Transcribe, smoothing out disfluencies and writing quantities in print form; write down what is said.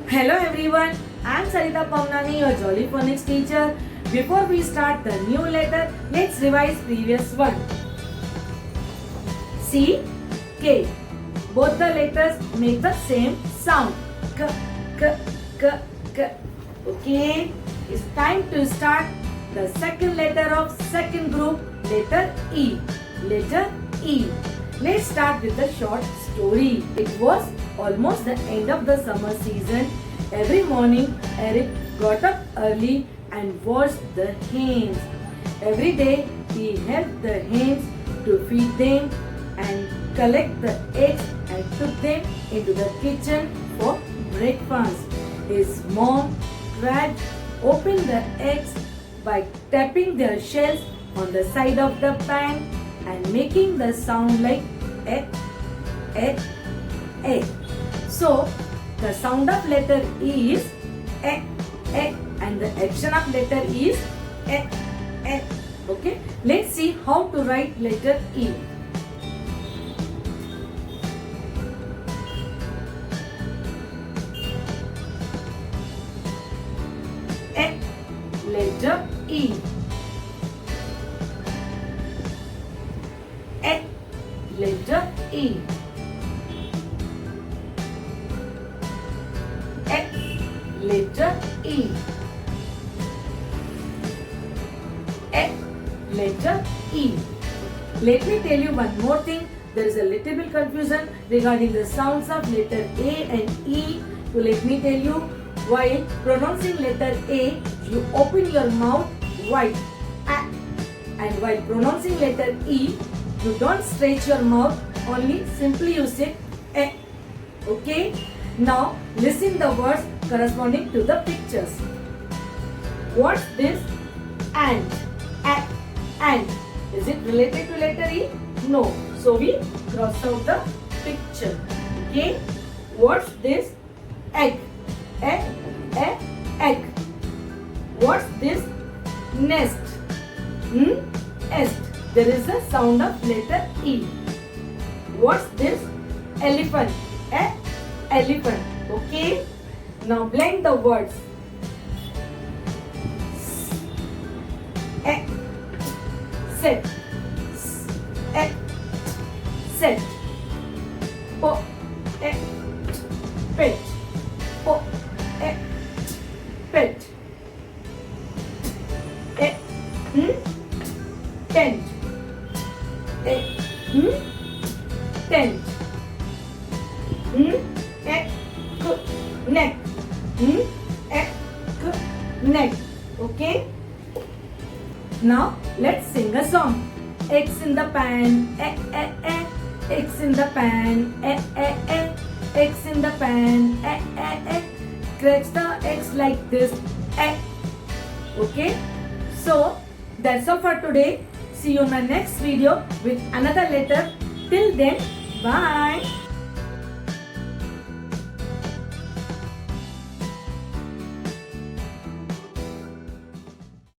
Hello everyone, I am Sarita Pamnani, your Jolly Phonics teacher. Before we start the new letter, let's revise previous one. C, K. Both the letters make the same sound. K, K, K, K. Okay, it's time to start the second letter of second group, letter E. Letter E. Let's start with the short story. It was almost the end of the summer season. Every morning, Eric got up early and washed the hens. Every day, he helped the hens to feed them and collect the eggs and took them into the kitchen for breakfast. His mom cracked open the eggs by tapping their shells on the side of the pan and making the sound like egg, egg, egg. So, the sound of letter E is egg, egg, and the action of letter E is egg, egg. Okay, let's see how to write letter E. Egg, letter E. Egg, letter E. X, letter E. X, letter E. Let me tell you one more thing. There is a little bit confusion regarding the sounds of letter A and E. So let me tell you, while pronouncing letter A, you open your mouth wide. And while pronouncing letter E, you don't stretch your mouth, only simply you say eh. Okay? Now listen the words corresponding to the pictures. What's this? And. And. Is it related to letter E? No. So we cross out the picture. Okay. What's this? Egg. Egg. What's this? Nest. Est. There is a sound of letter E. What's this? Elephant. Elephant. Okay. Now blend the words. Set. Set. Pet. Pet. Tent. Tent. Neck. Neck. Okay. Now let's sing a song. Eggs in the pan. Eggs in the pan. Eggs in the pan. Cracks the eggs like this. Okay. So that's all for today. See you in my next video with another letter. Till then, bye.